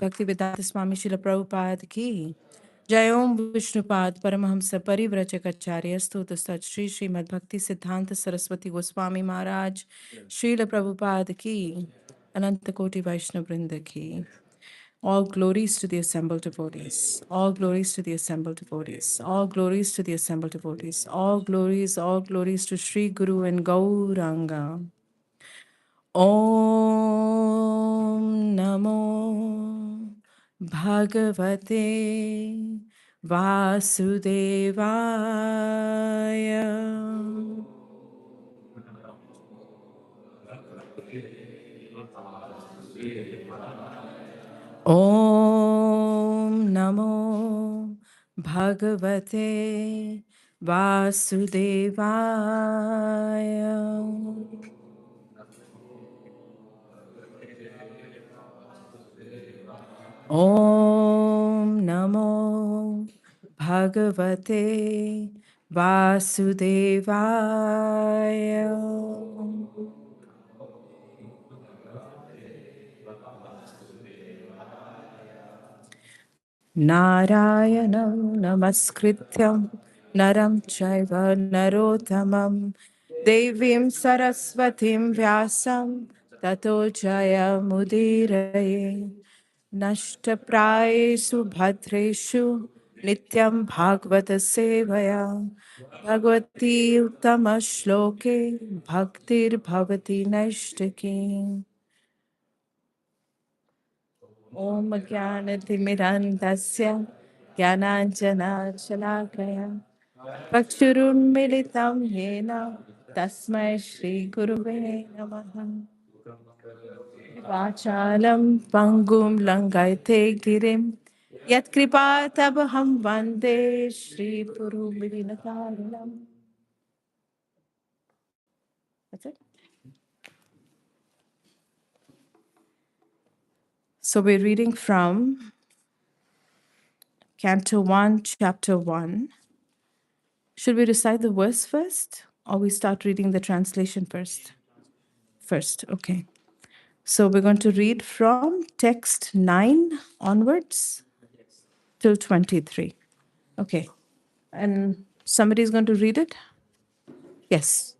Bhakti Vedanta Swami Srila Prabhupada ki. Jai Om Vishnupad Paramahamsa Parivrajacharya Stuta Sat Shri Srimad Bhakti Siddhanta Saraswati Goswami Maharaj Srila Prabhupada ki. Anantakoti Vaishnava Vrinda ki. All glories to the assembled devotees. All glories to the assembled devotees. All glories to the assembled devotees. All glories to Sri Guru and Gauranga. Om Namo Bhagavate Vasudevaya. Om Namo Bhagavate Vasudevaya. Om Namo Bhagavate Vasudevaya. Narayanam Namaskrityam Naram Chaiva Narottamam Devim Saraswatim Vyasam Tato Jaya Mudiraye Nashtaprayesu Bhadreshu Nityam Bhagavata Sevaya Bhagavati Uttama Shloke Bhaktir Bhavati Nashtaki. Om Jnanatimirandasya Jnananjana Shalakaya Vakshurunmilitam Yena Tasmai Shri Guruve Namaha. Vachalam Pangum Langaite Girim Yat Kripa Tabaham Vande Shri Puru Milinakaranam. That's it. So we're reading from Canto 1, Chapter 1. Should we recite the verse first or we start reading the translation first? First, okay. So we're going to read from text 9 onwards till 23. Okay. And somebody's going to read it? Yes.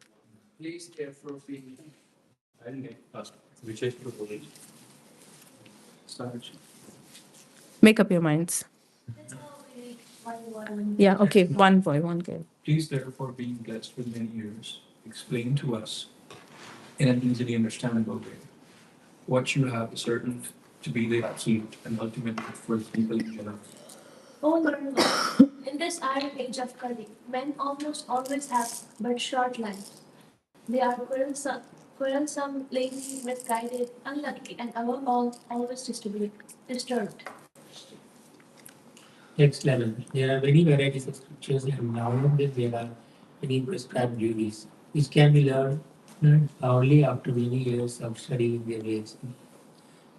Please therefore be which is proposed. Make up your minds. Yeah, okay. One boy, one girl. Please therefore, being blessed with many ears, explain to us in an easily understandable way what you have ascertained to be the absolute and ultimate good for the people in general. Oh Lord, in this iron age of Kali, men almost always have but short lives. They are quarrelsome, lazy, misguided, unlucky, and above all, always disturbed. Next level. There are many varieties of scriptures and nowadays there are many prescribed duties, which can be learned only after many years of studying their ways.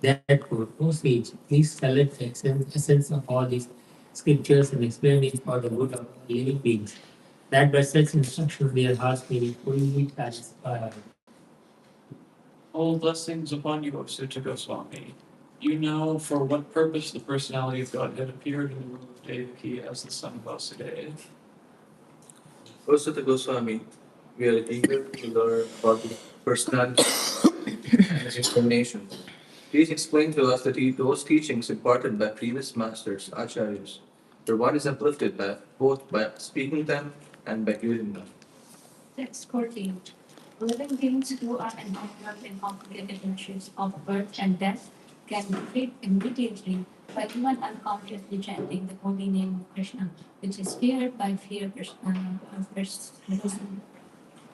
Therefore, O sage, please select the essence of all these scriptures and explain it for the good of living beings, that by such instructions their hearts may be fully satisfied. All blessings upon you, O Sutta Goswami. You know for what purpose the personality of Godhead appeared in the womb of Devaki as the son of Vasudeva. O Sutta Goswami, we are eager to learn about the personality and its incarnation. Please explain to us those teachings imparted by previous masters, acharyas, where one is uplifted both by speaking them and by giving them. Text 14. Living beings who are involved in complicated issues of birth and death can be freed immediately by even unconsciously chanting the holy name of Krishna, which is feared by person.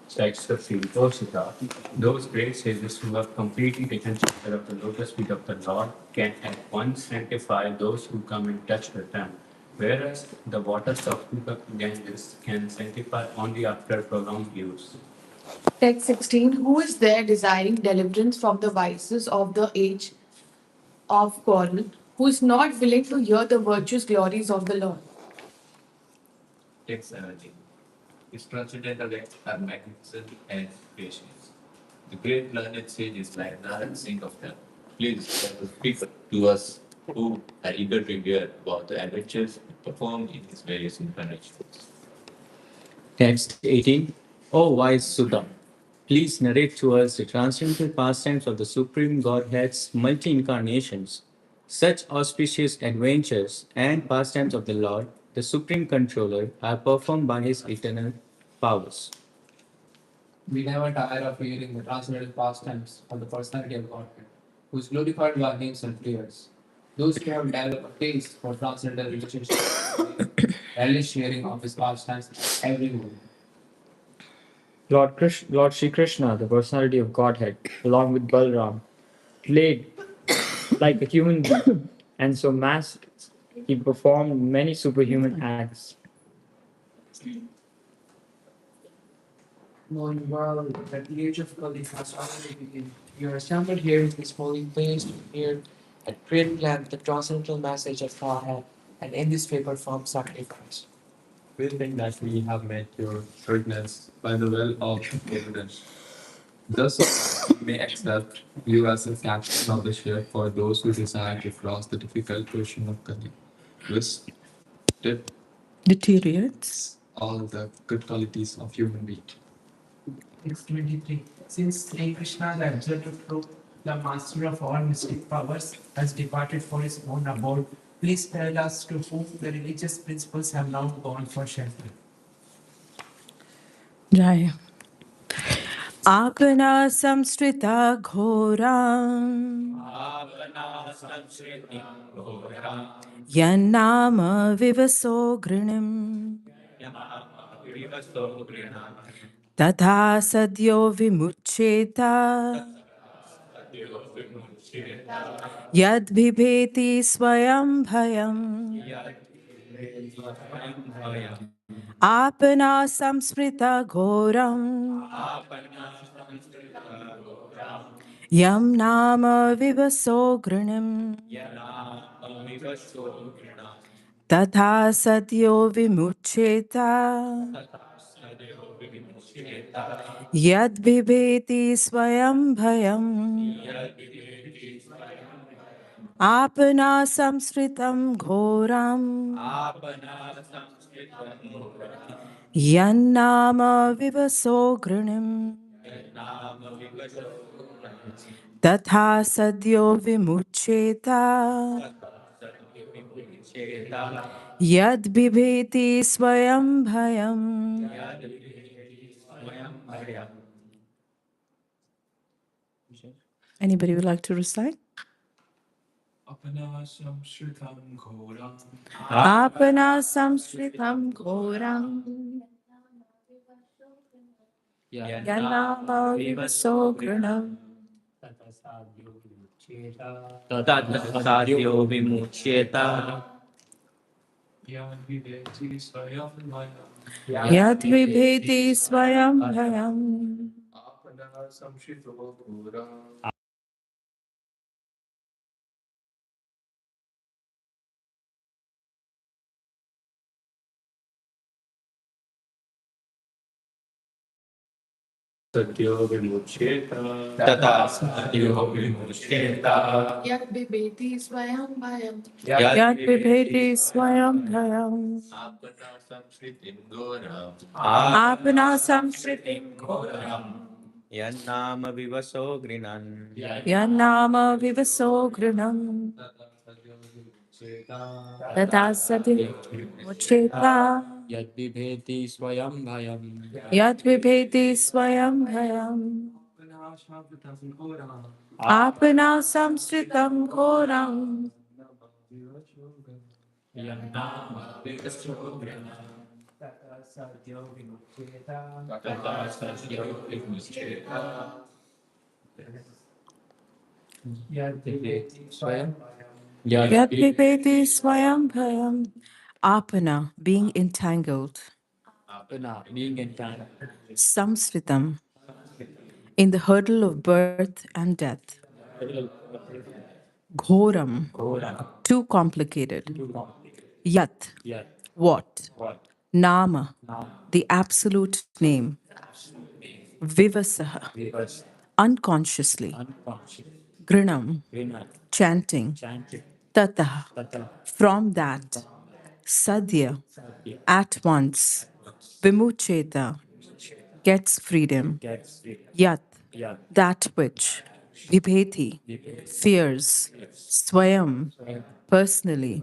Text 15. O Sutta, those great sages who have completely taken shelter of the lotus feet of the Lord can at once sanctify those who come in touch with them, whereas the waters of Ganges can sanctify only after prolonged use. Text 16. Who is there desiring deliverance from the vices of the age of quarrel, who is not willing to hear the virtuous glories of the Lord? Text 17. His transcendental acts are magnificent and gracious. The great learned sages like Narad Singh of them. Please speak to us who are eager to hear about the adventures performed in his various incarnations. Text 18. O wise Sutta, please narrate to us the transcendental pastimes of the Supreme Godhead's multi incarnations, such auspicious adventures and pastimes of the Lord, the Supreme Controller, are performed by his eternal powers. We never tire of hearing the transcendental pastimes of the personality of Godhead, who is glorified by hymns and prayers. Those who have developed a taste for transcendental relationships relish hearing of his pastimes every moment. Lord Shri Krishna, the personality of Godhead, along with Balram, played like a human being, and so mass he performed many superhuman acts. Knowing well that the age of Kali has already begun, we are assembled here in this holy place to hear at great length the transcendental message of Godhead and in this paper form sacrifice. We think that we have met your goodness by the well of evidence. Thus, we may accept you as a captain of the ship for those who desire to cross the difficult ocean of Kali, which did Deteriorates. all the good qualities of human being. 623. Since Sri Krishna, the absolute truth, the master of all mystic powers, has departed for his own abode, please tell us to whom the religious principles have now gone for shelter. Jai. आपना संस्कृता घोराम् यन्नाम विवसो घृणिम् तथा सद्यो विमुच्येत यद्बिभेति स्वयं भयम् आपना संस्मृता घोरम् यं नाम विवसो घृणिम् तथा सद्यो विमुच्येत यद्बिभेति स्वयं भयम् आपना संस्कृतं घोरम् यन्नाम विवसो घृणिम् तथा सद्यो विमुच्येत यद्बिभेति स्वयं भयम् Anybody would like to recite? Apana samshritam ghoram Apana samshritam ghoram yanama vivaso granam Tadyo vimuchyeta yan viveti swayam vayam yad vibheti swayam bhayam apana samshrito ghoram Satyo vimuchyeta Tata Satyo vimuchyeta Yad bibeti swayam bhayam. yad vibheti swayam bhayam Apana samshritim goram apana samshritim ghoram Yannama vivaso grinan yanama vivaso granam tata sati mucheta Yadvibheti swayam bhayam yad vibheti swayam bhayam apana samshritam ghoram apana samshritam ghoram yanama vivaso granam tata sadyo vimuchyeta yadvibheti swayam yad vibheti swayam bhayam apana being entangled apana being entangled samsritam in the hurdle of birth and death ghoram too complicated yat what nama the absolute name vivasaha unconsciously grinam chanting Tata. Tata. From that. Sadhya. At once. Vimucheta. Gets freedom. Gets Yat. yeah. That which. Vibheti. Fears. Swayam. Personally.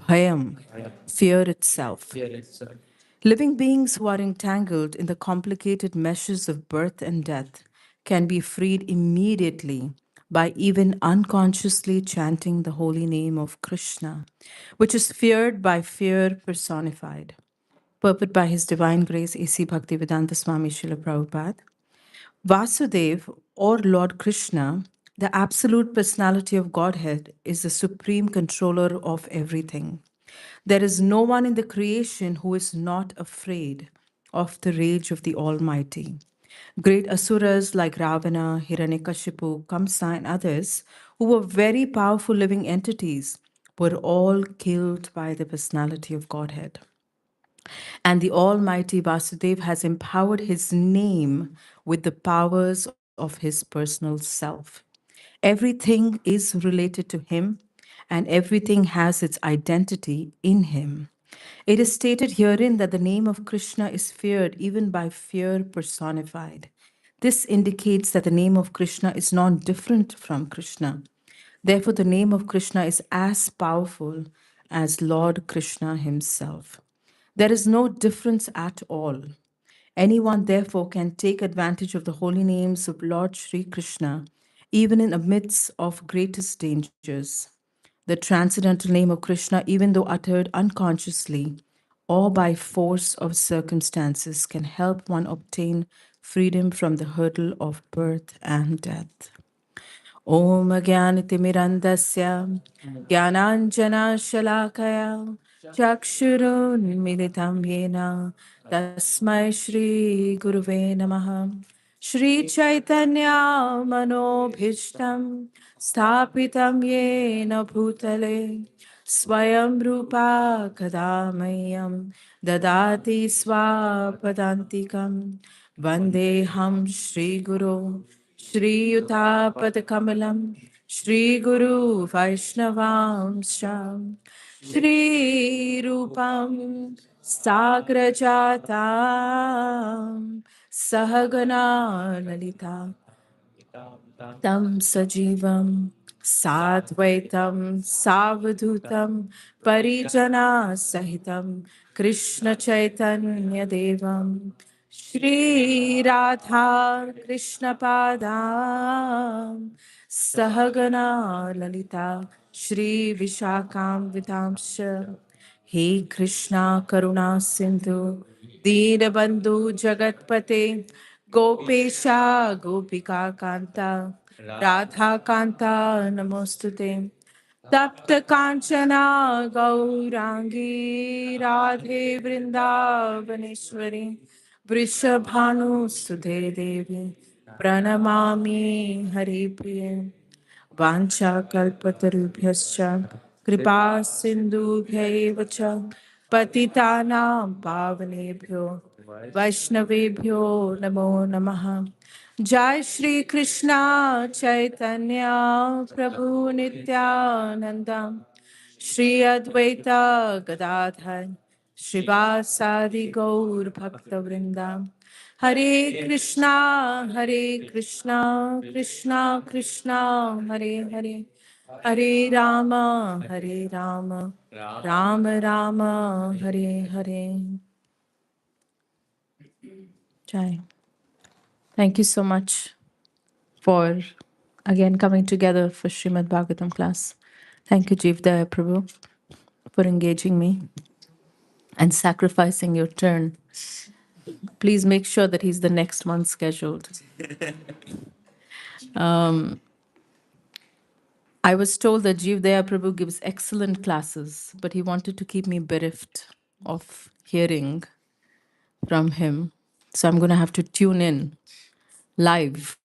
Bhayam. Fear itself. Here it's Living beings who are entangled in the complicated meshes of birth and death can be freed immediately by even unconsciously chanting the holy name of Krishna, which is feared by fear personified. Purport by His Divine Grace A.C. Bhaktivedanta Swami Srila Prabhupada. Vasudev, or Lord Krishna, the absolute personality of Godhead, is the supreme controller of everything. There is no one in the creation who is not afraid of the rage of the Almighty. Great asuras like Ravana, Hiranyakashipu, Kamsa, and others, who were very powerful living entities, were all killed by the personality of Godhead. And the Almighty Vasudev has empowered his name with the powers of his personal self. Everything is related to him, and everything has its identity in him. It is stated herein that the name of Krishna is feared even by fear personified. This indicates that the name of Krishna is not different from Krishna. Therefore, the name of Krishna is as powerful as Lord Krishna himself. There is no difference at all. Anyone, therefore, can take advantage of the holy names of Lord Sri Krishna, even in the midst of greatest dangers. The transcendental name of Krishna, even though uttered unconsciously or by force of circumstances, can help one obtain freedom from the hurdle of birth and death. ॐ ज्ञानतिमिरन्दस्य ज्ञानाञ्जनशलाकया चक्षुरुन्मिलितं येन तस्मै श्रीगुरुवे नमः श्रीचैतन्यमनोभीष्टं स्थापितं येन भूतले स्वयं रूपा कदा मह्यं ददाति स्वापदान्तिकं वन्देऽहं श्रीगुरो श्रीयुतापदकमलं श्रीगुरु वैष्णवांश्च श्रीरूपं साग्रजातां सहगना ललिता तं सजीवं साद्वैतं सावधूतं परिजनासहितं कृष्णचैतन्यदेवं श्रीराधा कृष्णपादां सहगना ललिता श्रीविशाखां विदांश्च हे कृष्णा करुणा सिंधु दीनबंधु जगतपते गोपेशा गोपिका कांता राधा कांता नमोस्तुते तप्त कांचना गौरांगी राधे वृंदावनेश्वरी वृषभानुसुते देवी प्रणमामि हरिप्रिये वाञ्छाकल्पतरुभ्यश्च कृपा सिन्धुभ्यैव च पतितानां पावनेभ्यो वैष्णवेभ्यो नमो नमः जय श्री कृष्णा चैतन्य प्रभु नित्यानंद श्री अद्वैता गदाधर श्रीवासादि गौर भक्तवृंदा हरे Krishna Krishna Krishna Hare Hare Hare Ram Ram Ram Hare Hare Jai. Thank you so much for again coming together for Srimad Bhagavatam class. Thank you, Jivdaya Prabhu, for engaging me and sacrificing your turn. Please make sure that he's the next one scheduled. I was told that Jivdaya Prabhu gives excellent classes, but he wanted to keep me bereft of hearing from him. So I'm going to have to tune in live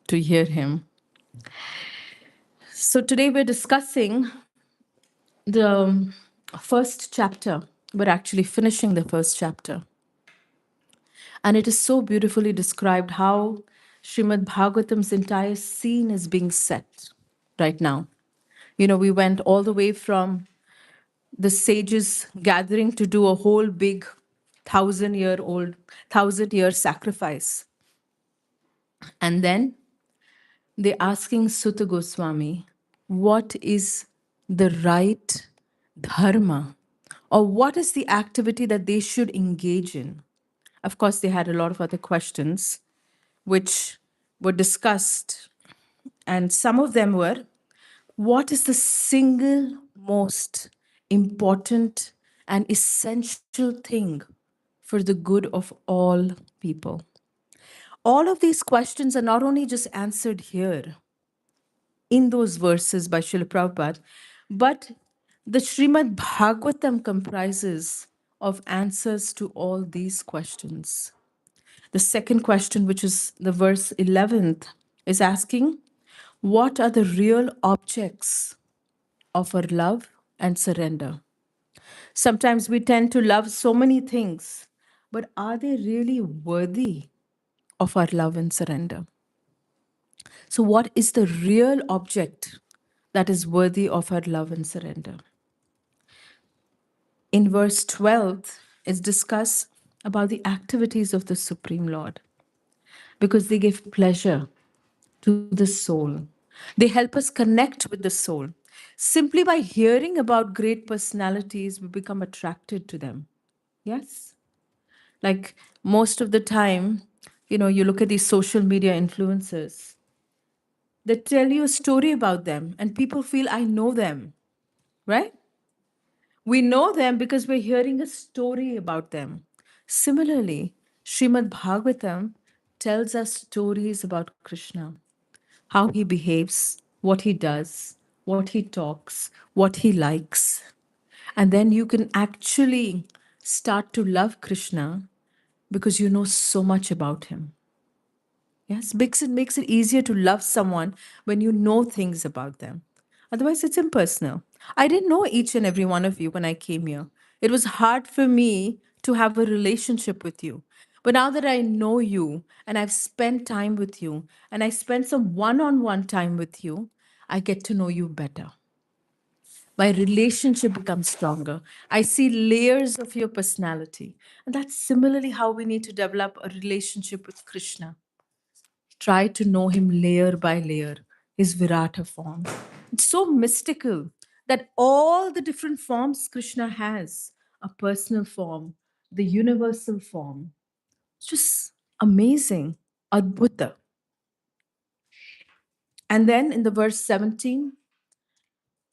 to hear him. So today we're discussing the first chapter. We're actually finishing the first chapter. And it is so beautifully described how Srimad Bhagavatam's entire scene is being set right now. We went all the way from the sages gathering to do a whole big 1,000-year sacrifice. And then they're asking Sutta Goswami, what is the right dharma? Or what is the activity that they should engage in? Of course, they had a lot of other questions which were discussed. And some of them were, what is the single most important and essential thing for the good of all people? All of these questions are not only just answered here in those verses by Srila Prabhupada, but the Srimad Bhagavatam comprises of answers to all these questions. The second question, which is the verse 11th, is asking, what are the real objects of our love and surrender? Sometimes we tend to love so many things, but are they really worthy of our love and surrender? So, what is the real object that is worthy of our love and surrender? In verse 12, it's discussed about the activities of the Supreme Lord because they give pleasure to the soul. They help us connect with the soul. Simply by hearing about great personalities, we become attracted to them. Yes? Like most of the time, you look at these social media influencers, they tell you a story about them, and people feel, I know them, right? We know them because we're hearing a story about them. Similarly, Srimad Bhagavatam tells us stories about Krishna, how he behaves, what he does, what he talks, what he likes. And then you can actually start to love Krishna because you know so much about him. Yes, because it makes it easier to love someone when you know things about them. Otherwise, it's impersonal. I didn't know each and every one of you when I came here. It was hard for me to have a relationship with you. But now that I know you and I've spent time with you and I spent some one on one time with you, I get to know you better. My relationship becomes stronger. I see layers of your personality. And that's similarly how we need to develop a relationship with Krishna. Try to know him layer by layer, his Virata form. It's so mystical that all the different forms Krishna has, a personal form, the universal form. It's just amazing. Adbhuta. And then in the verse 17,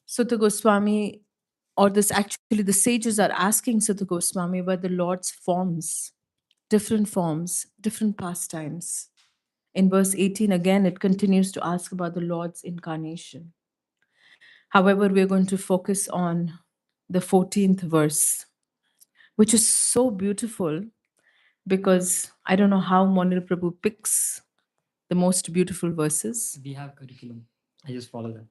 Sutta Goswami, or this actually the sages are asking Sutta Goswami about the Lord's forms, different pastimes. In verse 18, again, it continues to ask about the Lord's incarnation. However, we're going to focus on the 14th verse, which is so beautiful because I don't know how Monil Prabhu picks the most beautiful verses. We have curriculum. I just follow that.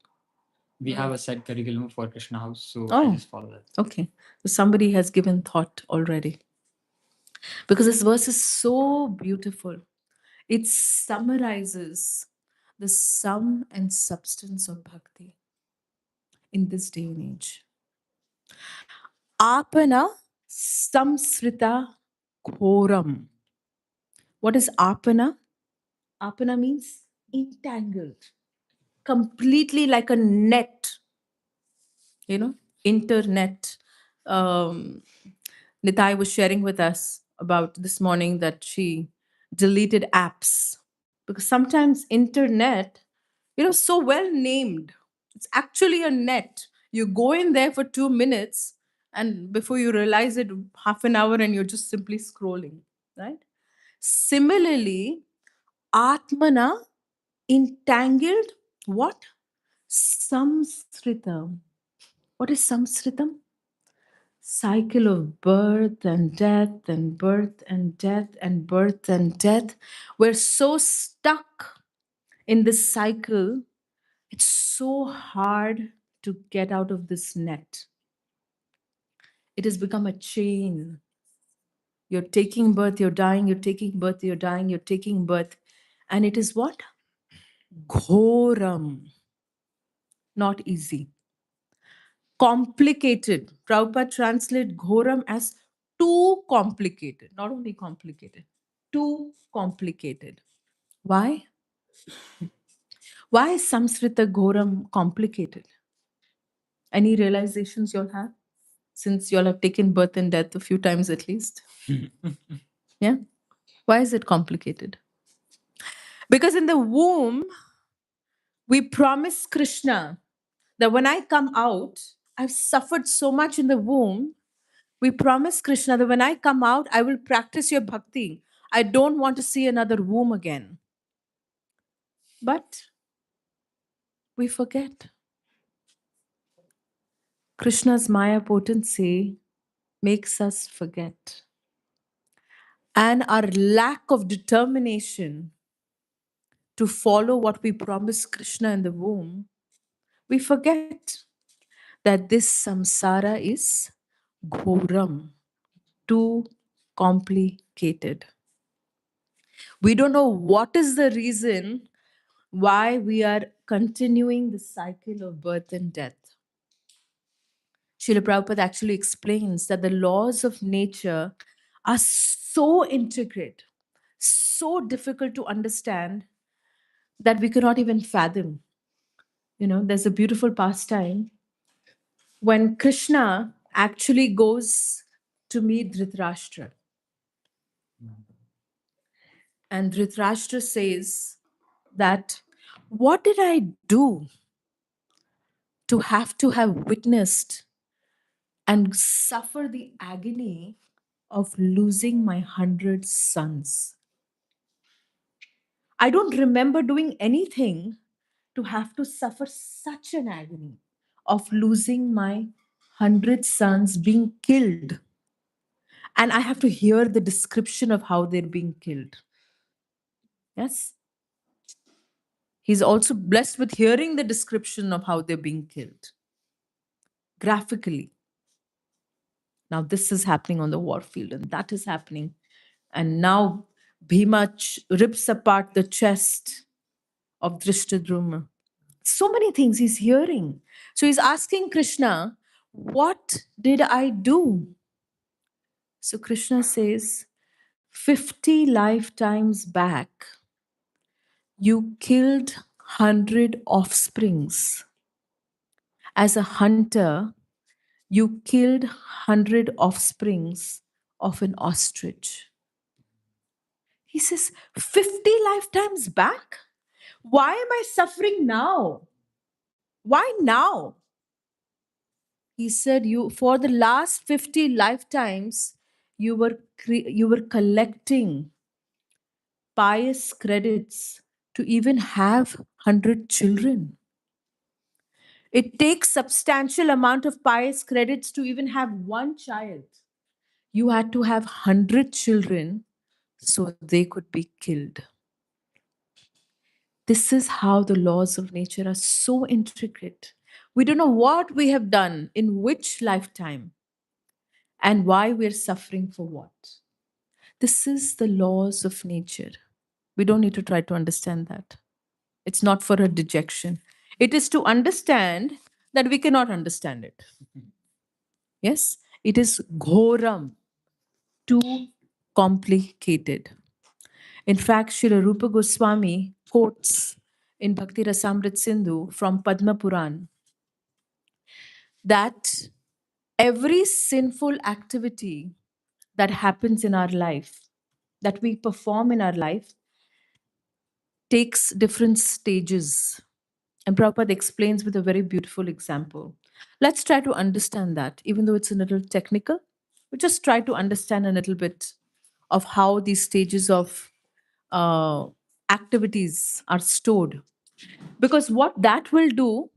We have a set curriculum for Krishna House, so I Oh, just follow that. okay. So somebody has given thought already. Because this verse is so beautiful. It summarizes the sum and substance of bhakti in this day and age. Apana samsrita ghoram. What is apana? Apana means entangled, completely like a net, internet. Um, Nitai was sharing with us about this morning that she deleted apps because sometimes internet, so well named. It's actually a net. You go in there for 2 minutes, and before you realize it, half an hour, and you're just simply scrolling, right? Similarly, Atmana, entangled, what? Samsritam. What is samsritam? Cycle of birth and death and birth and death and birth and death. We're so stuck in this cycle. It's so hard to get out of this net. It has become a chain. You're taking birth, you're dying, you're taking birth, you're dying, you're taking birth. And it is what? Ghoram. Not easy. complicated. Prabhupada translate ghoram as too complicated, not only complicated, too complicated. Why? Why is Samskrita ghoram complicated? Any realizations you'll have? Since you'll have taken birth and death a few times at least. Yeah? Why is it complicated? Because in the womb, we promise Krishna that when I come out, I've suffered so much in the womb. We promise Krishna that when I come out, I will practice your bhakti. I don't want to see another womb again. But we forget. Krishna's Maya potency makes us forget. And our lack of determination to follow what we promised Krishna in the womb, we forget that this samsara is ghoram, too complicated. We don't know what is the reason why we are continuing the cycle of birth and death. Srila Prabhupada actually explains that the laws of nature are so intricate, so difficult to understand that we cannot even fathom. There's a beautiful pastime when Krishna actually goes to meet Dhritarashtra. And Dhritarashtra says that, what did I do to have witnessed and suffer the agony of losing my 100 sons? I don't remember doing anything to have to suffer such an agony of losing my 100 sons being killed. And I have to hear the description of how they're being killed. Yes? He's also blessed with hearing the description of how they're being killed graphically. Now, this is happening on the war field, and that is happening. And now Bhima rips apart the chest of Drishtadyumna. So many things he's hearing. So he's asking Krishna, what did I do? So Krishna says, 50 lifetimes back, you killed 100 offsprings. As a hunter, you killed 100 offsprings of an ostrich. He says, 50 lifetimes back? Why am I suffering now? Why now? He said, you for the last 50 lifetimes, you were collecting pious credits to even have 100 children. It takes substantial amount of pious credits to even have one child. You had to have 100 children so they could be killed. This is how the laws of nature are so intricate. We don't know what we have done in which lifetime and why we're suffering for what. This is the laws of nature. We don't need to try to understand that. It's not for a dejection. It is to understand that we cannot understand it. Yes? It is ghoram, too complicated. In fact, Srila Rupa Goswami quotes in Bhakti Rasamrit Sindhu from Padma Puran that every sinful activity that happens in our life, that we perform in our life, takes different stages. And Prabhupada explains with a very beautiful example. Let's try to understand that, even though it's a little technical. We just try to understand a little bit of how these stages of activities are stored. Because what that will do,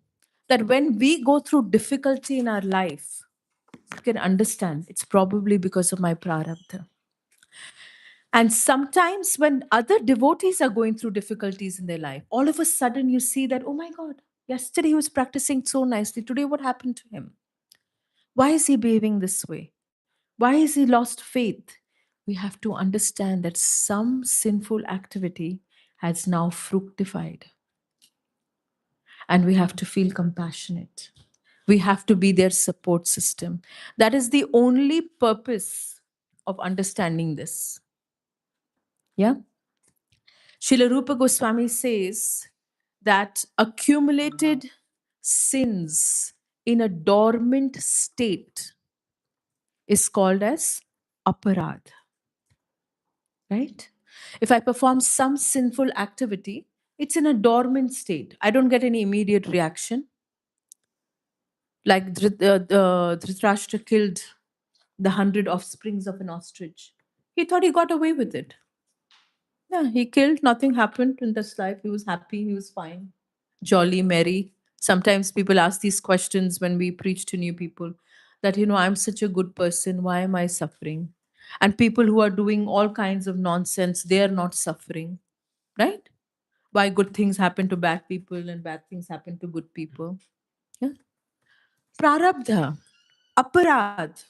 that when we go through difficulty in our life, you can understand it's probably because of my prarabdha. And sometimes when other devotees are going through difficulties in their life, all of a sudden you see that, oh my God, yesterday he was practicing so nicely. Today, what happened to him? Why is he behaving this way? Why has he lost faith? We have to understand that some sinful activity has now fructified. And we have to feel compassionate. We have to be their support system. That is the only purpose of understanding this. Yeah. Srila Rupa Goswami says that accumulated sins in a dormant state is called as aparad. Right? If I perform some sinful activity, it's in a dormant state. I don't get any immediate reaction. Like Dhritarashtra killed the 100 offsprings of an ostrich. He thought he got away with it. Yeah, he killed, nothing happened in this life. He was happy, he was fine, jolly, merry. Sometimes people ask these questions when we preach to new people that, I'm such a good person, why am I suffering? And people who are doing all kinds of nonsense, they are not suffering, right? Why good things happen to bad people and bad things happen to good people? Yeah. Prarabdha, aparad.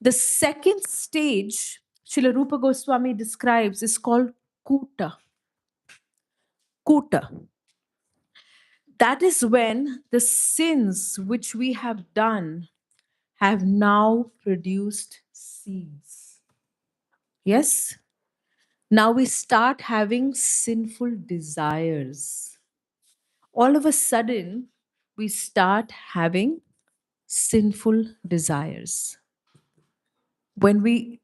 The second stage Srila Rupa Goswami describes is called kuta. Kuta. That is when the sins which we have done have now produced seeds. Yes? Now we start having sinful desires. All of a sudden, we start having sinful desires. When we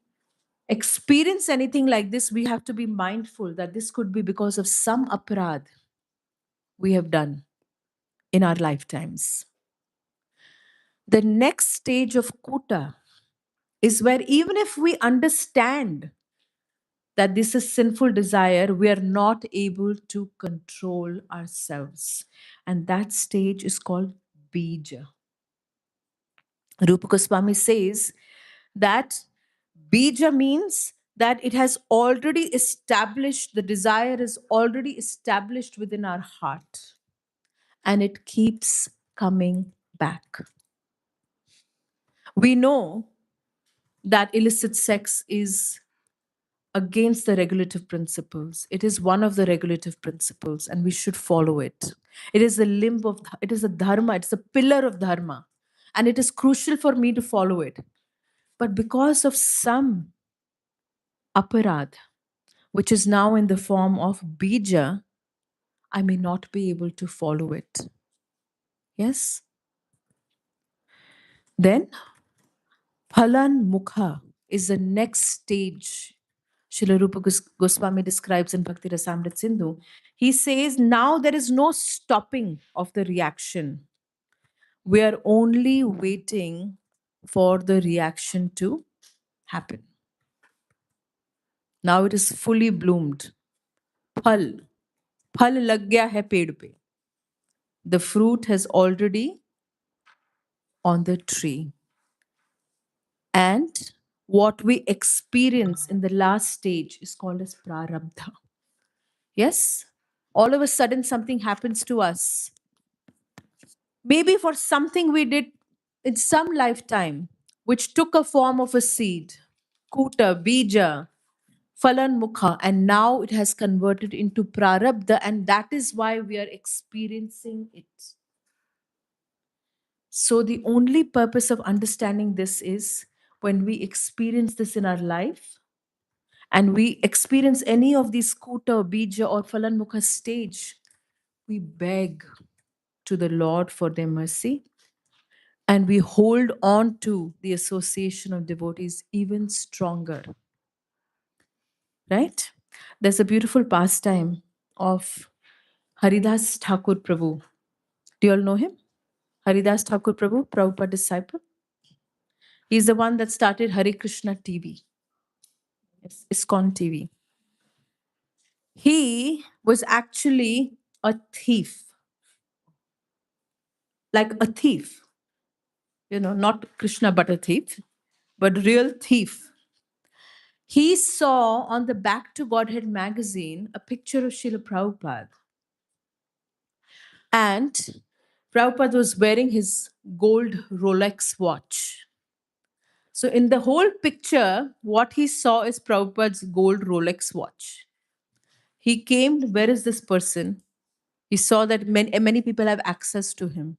experience anything like this, we have to be mindful that this could be because of some aparad we have done in our lifetimes. The next stage of kuta is where even if we understand that this is sinful desire, we are not able to control ourselves. And that stage is called bija. Rupa Goswami says that bija means that it has already established, the desire is already established within our heart, and it keeps coming back. We know that illicit sex is against the regulative principles. It is one of the regulative principles, and we should follow it. It is a limb of, it is a dharma, it's a pillar of dharma, and it is crucial for me to follow it. But because of some aparad, which is now in the form of bija, I may not be able to follow it. Yes? Then, phalan mukha is the next stage Srila Rupa Goswami describes in Bhakti Rasamrit Sindhu. He says, now there is no stopping of the reaction. We are only waiting for the reaction to happen. Now it is fully bloomed. Phal. Phal lag gaya hai ped pe. The fruit has already on the tree. And what we experience in the last stage is called as prarabdha. Yes? All of a sudden, something happens to us. Maybe for something we did in some lifetime, which took a form of a seed, kuta, bija, phalan mukha, and now it has converted into prarabdha, and that is why we are experiencing it. So, the only purpose of understanding this is when we experience this in our life and we experience any of these kuta, bija, or phalan mukha stage, we beg to the Lord for their mercy and we hold on to the association of devotees even stronger. Right? There's a beautiful pastime of Haridas Thakur Prabhu. Do you all know him? Haridas Thakur Prabhu, Prabhupada disciple. He's the one that started Hare Krishna TV. Yes, ISKCON TV. He was actually a thief. Like a thief. Not Krishna but a thief, but real thief. He saw on the Back to Godhead magazine a picture of Srila Prabhupada. And Prabhupada was wearing his gold Rolex watch. So, in the whole picture, what he saw is Prabhupada's gold Rolex watch. He came, where is this person? He saw that many people have access to him.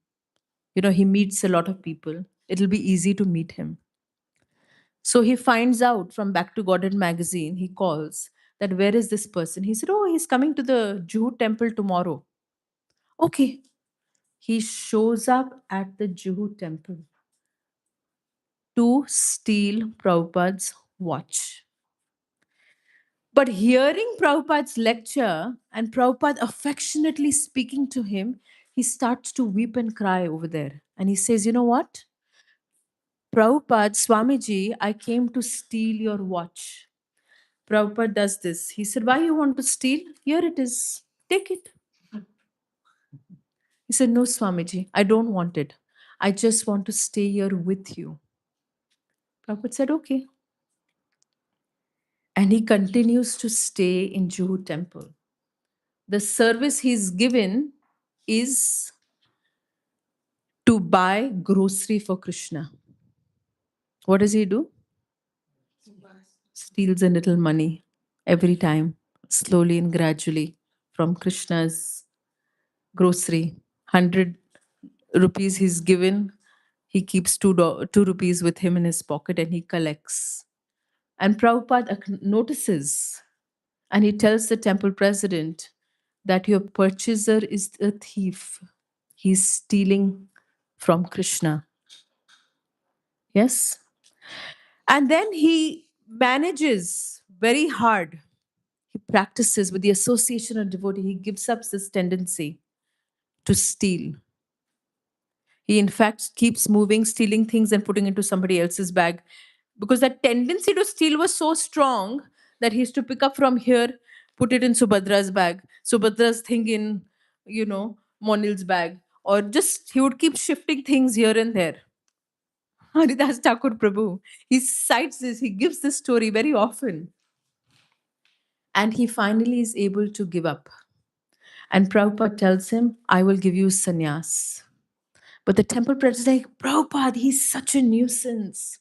He meets a lot of people. It'll be easy to meet him. So he finds out from Back to Godhead magazine, he calls that where is this person? He said, oh, he's coming to the Juhu temple tomorrow. Okay. He shows up at the Juhu temple to steal Prabhupada's watch. But hearing Prabhupada's lecture and Prabhupada affectionately speaking to him, he starts to weep and cry over there. And he says, you know what? Prabhupada, Swamiji, I came to steal your watch. Prabhupada does this. He said, why you want to steal? Here it is. Take it. He said, no, Swamiji, I don't want it. I just want to stay here with you. Prabhupada said, okay. And he continues to stay in Juhu temple. The service he's given is to buy grocery for Krishna. What does he do? Steals a little money every time, slowly and gradually, from Krishna's grocery. 100 rupees he's given, he keeps 2 rupees with him in his pocket and he collects. And Prabhupada notices and he tells the temple president that your purchaser is a thief. He's stealing from Krishna. Yes? And then he manages very hard. He practices with the association of devotee. He gives up this tendency to steal. He, in fact, keeps moving, stealing things and putting into somebody else's bag because that tendency to steal was so strong that he used to pick up from here, put it in Subhadra's bag, Subhadra's thing in, Monil's bag, or just he would keep shifting things here and there. Haridas Thakur Prabhu, he cites this, he gives this story very often. And he finally is able to give up. And Prabhupada tells him, I will give you sannyas. But the temple president is like, Prabhupada, he's such a nuisance.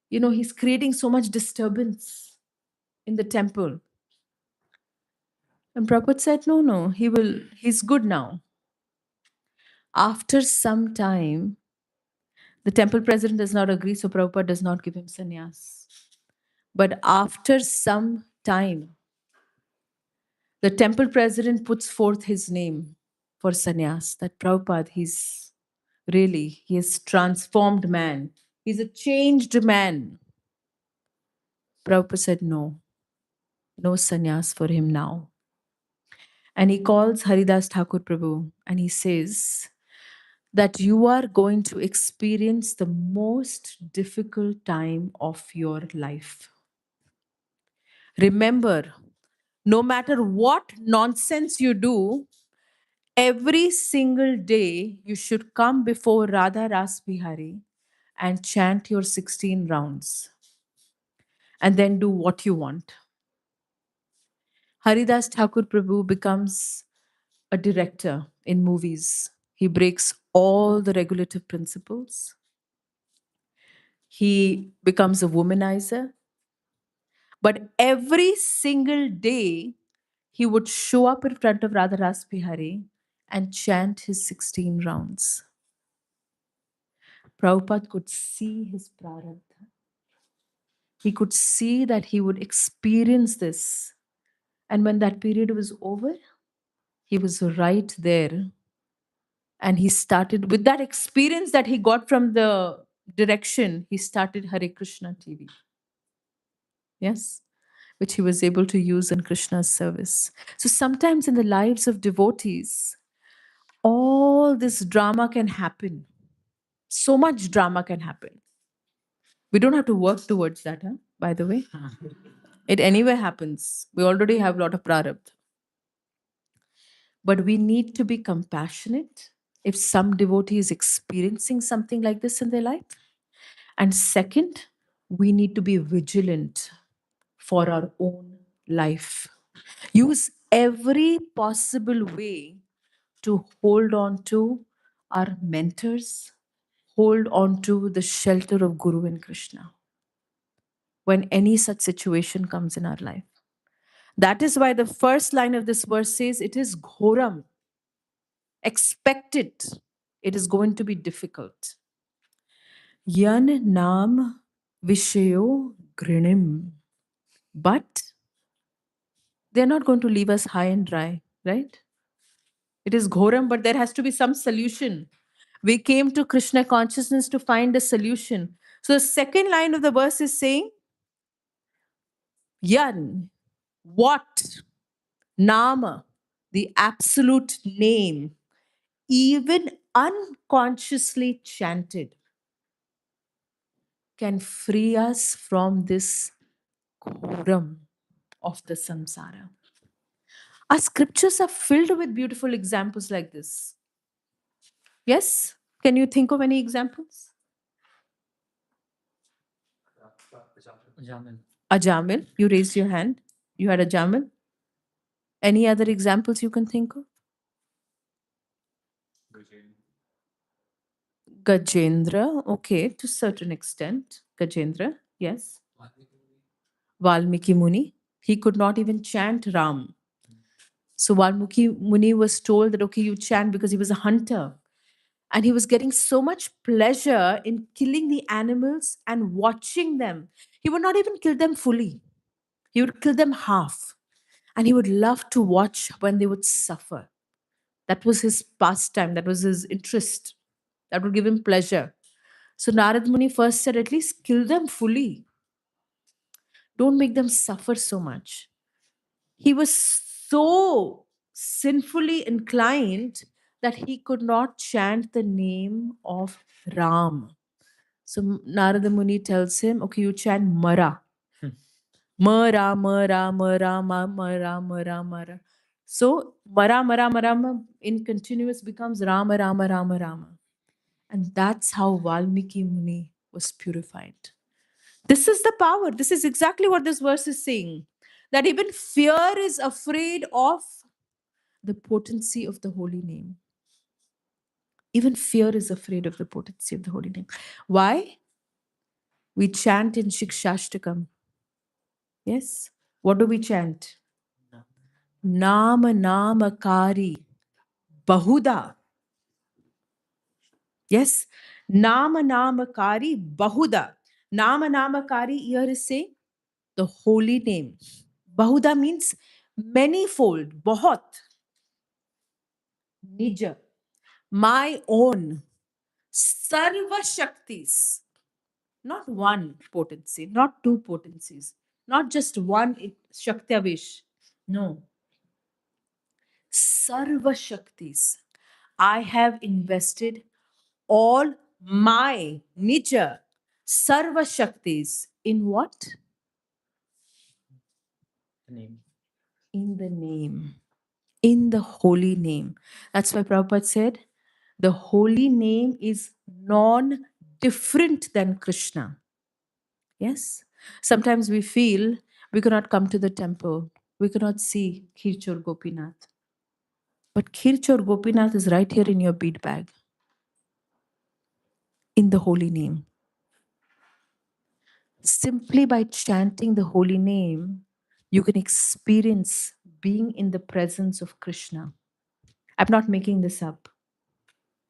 He's creating so much disturbance in the temple. And Prabhupada said, no, he's good now. After some time, the temple president does not agree, so Prabhupada does not give him sannyas. But after some time, the temple president puts forth his name for sannyas, that Prabhupada, he is transformed man. He's a changed man. Prabhupada said, no sannyas for him now. And he calls Haridas Thakur Prabhu and he says that you are going to experience the most difficult time of your life. Remember, no matter what nonsense you do, every single day you should come before Radha Ras Bihari and chant your 16 rounds and then do what you want. Haridas Thakur Prabhu becomes a director in movies. He breaks all the regulative principles. He becomes a womanizer. But every single day, he would show up in front of Radha Ras Bihari and chant his 16 rounds. Prabhupada could see his prarabdha. He could see that he would experience this. And when that period was over, he was right there. And he started, with that experience that he got from the direction, he started Hare Krishna TV. Yes? Which he was able to use in Krishna's service. So sometimes in the lives of devotees, all this drama can happen. So much drama can happen. We don't have to work towards that, by the way. It anyway happens. We already have a lot of prarabdha. But we need to be compassionate if some devotee is experiencing something like this in their life. And second, we need to be vigilant for our own life. Use every possible way to hold on to our mentors, hold on to the shelter of Guru and Krishna when any such situation comes in our life. That is why the first line of this verse says, it is ghoram. Expect it. it is going to be difficult. Yan nam vishayo grinim. But they're not going to leave us high and dry, right? It is ghoram, but there has to be some solution. We came to Krishna consciousness to find a solution. So the second line of the verse is saying, Yan, what? Nama, the absolute name, even unconsciously chanted, can free us from this ghoram of the samsara. Our scriptures are filled with beautiful examples like this. Yes? Can you think of any examples? Jamin. Ajamil, you raised your hand. You had a Jamil. Any other examples you can think of? Gajendra, okay, to a certain extent. Gajendra, yes. Valmiki Muni, he could not even chant Ram. So Valmiki Muni was told that, okay, you chant because he was a hunter. And he was getting so much pleasure in killing the animals and watching them. He would not even kill them fully, he would kill them half. And he would love to watch when they would suffer. That was his pastime, that was his interest. That would give him pleasure. So Narad Muni first said, at least kill them fully. Don't make them suffer so much. He was so sinfully inclined that he could not chant the name of Ram. So Narada Muni tells him, okay, you chant Mara. Mara, Mara, Mara, Mara, Mara, Mara. So Mara, Mara, Mara in continuous becomes Rama, Rama, Rama, Rama. And that's how Valmiki Muni was purified. This is the power. This is exactly what this verse is saying. That even fear is afraid of the potency of the holy name. Even fear is afraid of the potency of the holy name. Why? We chant in Shikshashtakam. Yes? What do we chant? Nama Namakari Bahuda. Yes? Nama Namakari Bahuda. Nama Namakari here is saying the holy name. Bahuda means manifold. Bahut. Nija. My own. Sarva Shaktis. Not one potency, not two potencies, not just one Shaktiavish. No. Sarva Shaktis. I have invested all my Nija Sarva Shaktis in what? The name. In the name. In the holy name. That's why Prabhupada said the holy name is non different than Krishna. Yes? Sometimes we feel we cannot come to the temple, we cannot see Khirchor Gopinath. But Khirchor Gopinath is right here in your bead bag, in the holy name. Simply by chanting the holy name, you can experience being in the presence of Krishna. I'm not making this up.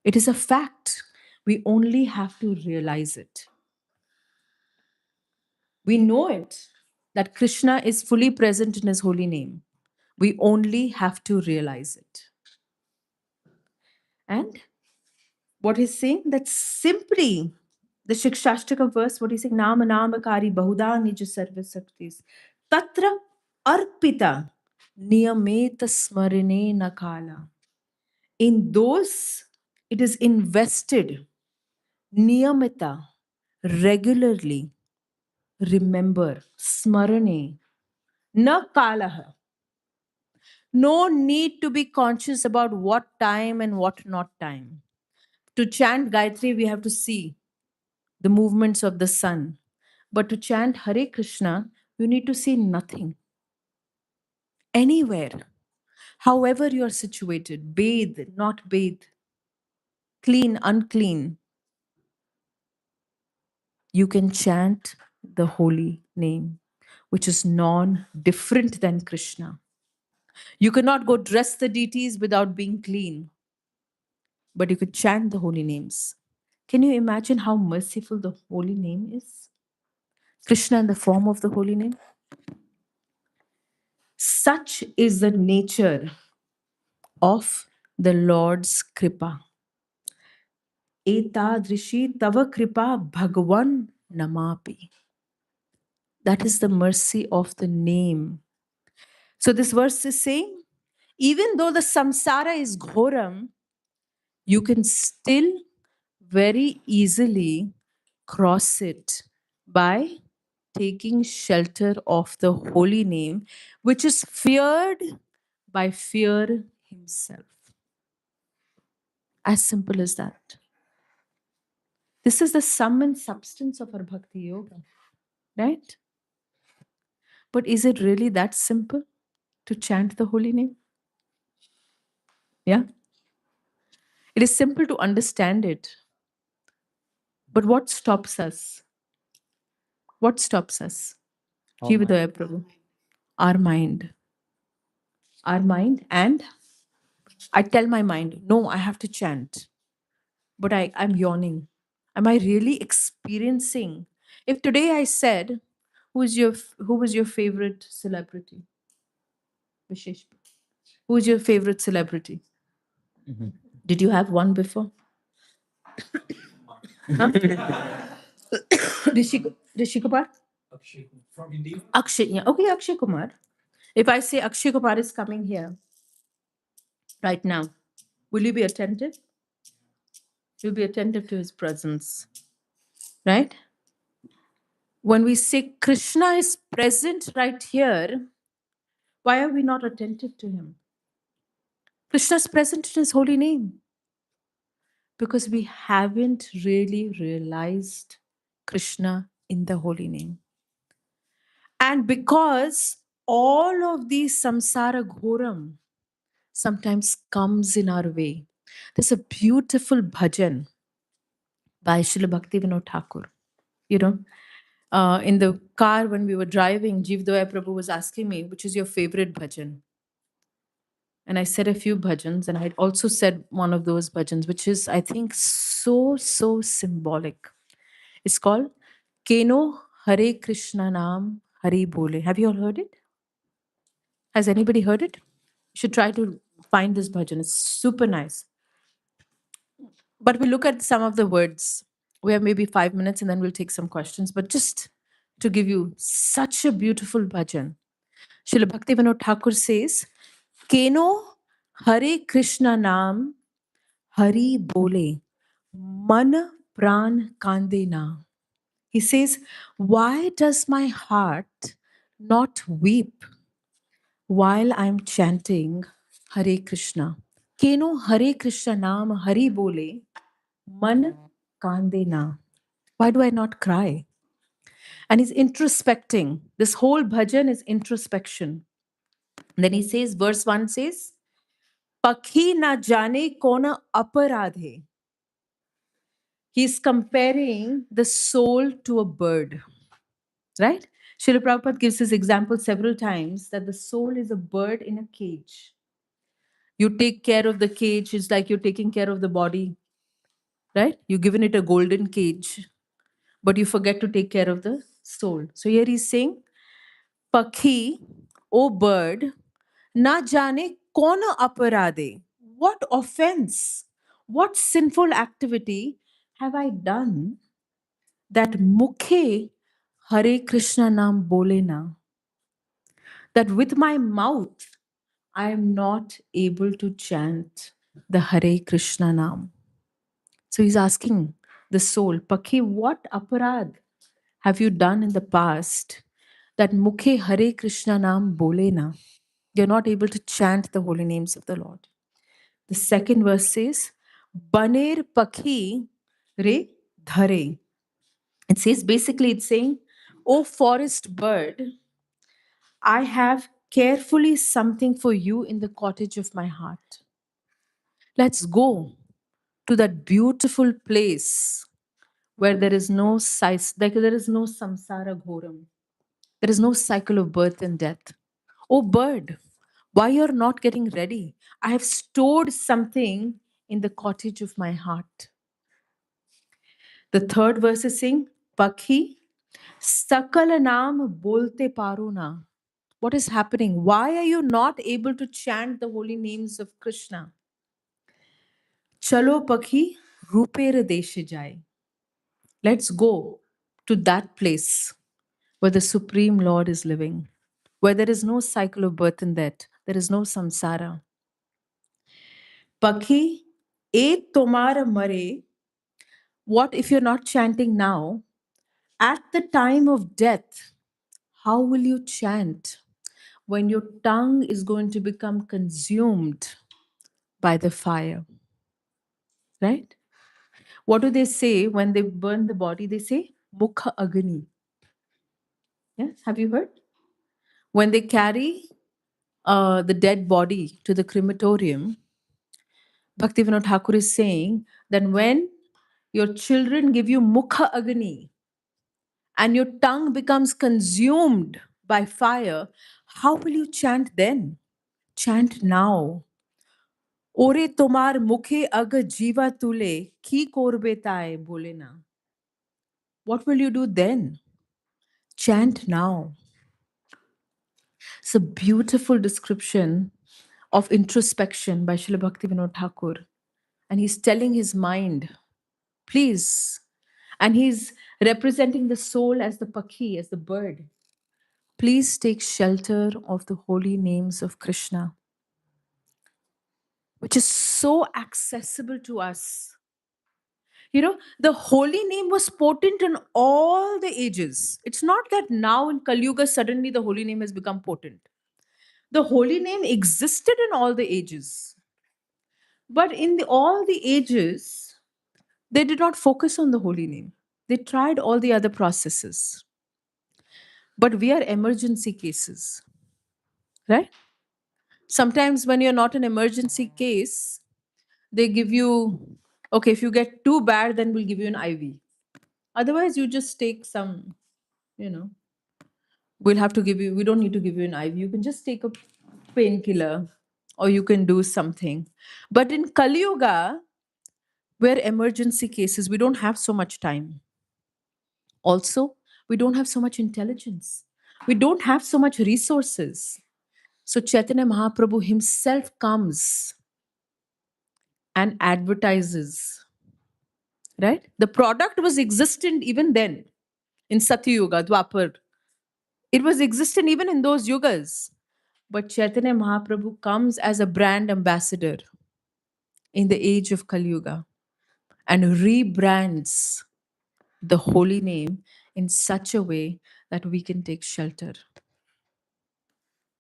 It is a fact. We only have to realize it. We know it, that Krishna is fully present in his holy name. We only have to realize it. And what he's saying, that simply the Shikshashtaka verse, what he's saying, Nama Namakari Bahuda Nija Sarva Saktis. Tatra Arpita Niyameta Smarine Nakala. In those, it is invested, Niyamita, regularly, remember, Smarane, Na Kalaha. No need to be conscious about what time and what not time. To chant Gayatri, we have to see the movements of the sun. But to chant Hare Krishna, you need to see nothing. Anywhere, however you are situated, bathe, not bathe, clean, unclean, you can chant the holy name, which is non different than Krishna. You cannot go dress the deities without being clean. but you could chant the holy names. Can you imagine how merciful the holy name is? Krishna in the form of the holy name. Such is the nature of the Lord's kripa. Etadrishi tava kripa bhagwan namapi. That is the mercy of the name. So this verse is saying, even though the samsara is ghoram, you can still very easily cross it by taking shelter of the holy name, which is feared by fear himself. As simple as that. This is the sum and substance of our bhakti yoga, right? But is it really that simple to chant the holy name? Yeah. It is simple to understand it. But what stops us? What stops us? Our mind. Jividaya Prabhu. Our mind. Our mind. And I tell my mind, no, I have to chant. But I'm yawning. Am I really experiencing? If today I said, who was your favorite celebrity? Vishesh. Who is your favorite celebrity? Mhm. Did you have one before? Huh? Rishi Kumar? Akshay from India. Akshay. Yeah. Okay, Akshay Kumar. If I say Akshay Kumar is coming here right now, will you be attentive? You'll be attentive to his presence, right? When we say Krishna is present right here, why are we not attentive to him? Krishna is present in his holy name because we haven't really realized Krishna in the holy name. And because all of these samsara ghoram sometimes comes in our way. There's a beautiful bhajan by Srila Bhaktivinoda Thakur. You know, in the car when we were driving, Jivdoya Prabhu was asking me, which is your favorite bhajan? And I said a few bhajans, and I had also said one of those bhajans, which is, I think, so symbolic. It's called Keno Hare Krishna Nam Hari Bole. Have you all heard it? Has anybody heard it? You should try to find this bhajan. It's super nice. But we'll look at some of the words. We have maybe 5 minutes and then we'll take some questions. But just to give you such a beautiful bhajan, Srila Bhaktivinoda Thakur says, Keno Hare Krishna Nam Hari Bole Man Pran Kandena. He says, why does my heart not weep while I'm chanting Hare Krishna? Keno Hare Krishna Nam Hari Bole Man Kandena. Why do I not cry? And he's introspecting. This whole bhajan is introspection. And then he says, verse 1 says, Pakhi na jane kona aparadhe. He's comparing the soul to a bird, right? Srila Prabhupada gives this example several times that the soul is a bird in a cage. You take care of the cage, it's like you're taking care of the body, right? You've given it a golden cage, but you forget to take care of the soul. So here he's saying, Pakhi, O bird, na jane kona aparade. What offense, what sinful activity have I done that mukhe Hare Krishna nam bole na? That with my mouth I am not able to chant the Hare Krishna nam. So he's asking the soul, Pakhi, what aparad have you done in the past that mukhe Hare Krishna nam bole na? You're not able to chant the holy names of the Lord. The second verse says, Baner Pakhi Re Dhare. It says, basically, it's saying, O forest bird, I have carefully something for you in the cottage of my heart. Let's go to that beautiful place where there is no size, like there is no samsara ghoram. There is no cycle of birth and death. Oh bird, why you're not getting ready? I have stored something in the cottage of my heart. The third verse is saying, Pakhi, sakala naam bolte paruna. What is happening? Why are you not able to chant the holy names of Krishna? Chalo Pakhi, rupera deshe jai. Let's go to that place where the Supreme Lord is living, where there is no cycle of birth and death, there is no samsara. Pakhi, e tomara mare. What if you're not chanting now? At the time of death, how will you chant when your tongue is going to become consumed by the fire? Right? What do they say when they burn the body? They say, Mukha Agni. Yes, have you heard? When they carry the dead body to the crematorium, Bhaktivinoda Thakur is saying that when your children give you Mukha Agni and your tongue becomes consumed by fire, how will you chant then? Chant now. Ore tomar mukhe ag jiva tule ki korbe tae bole na. What will you do then? Chant now. It's a beautiful description of introspection by Srila Bhaktivinoda Thakur. And he's telling his mind, please. And he's representing the soul as the pakhi, as the bird. Please take shelter of the holy names of Krishna, which is so accessible to us. You know, the holy name was potent in all the ages. It's not that now in Kali Yuga, suddenly the holy name has become potent. The holy name existed in all the ages. But in all the ages, they did not focus on the holy name. They tried all the other processes. But we are emergency cases, right? Sometimes when you're not an emergency case, they give you, okay, if you get too bad, then we'll give you an IV. Otherwise, you just take some, you know, we'll have to give you, we don't need to give you an IV. You can just take a painkiller or you can do something. But in Kali Yuga, we're emergency cases, we don't have so much time. Also, we don't have so much intelligence. We don't have so much resources. So Chaitanya Mahaprabhu himself comes and advertises, right? The product was existent even then in Satyuga, Dwapar. It was existent even in those yugas. But Chaitanya Mahaprabhu comes as a brand ambassador in the age of Kali Yuga and rebrands the holy name in such a way that we can take shelter.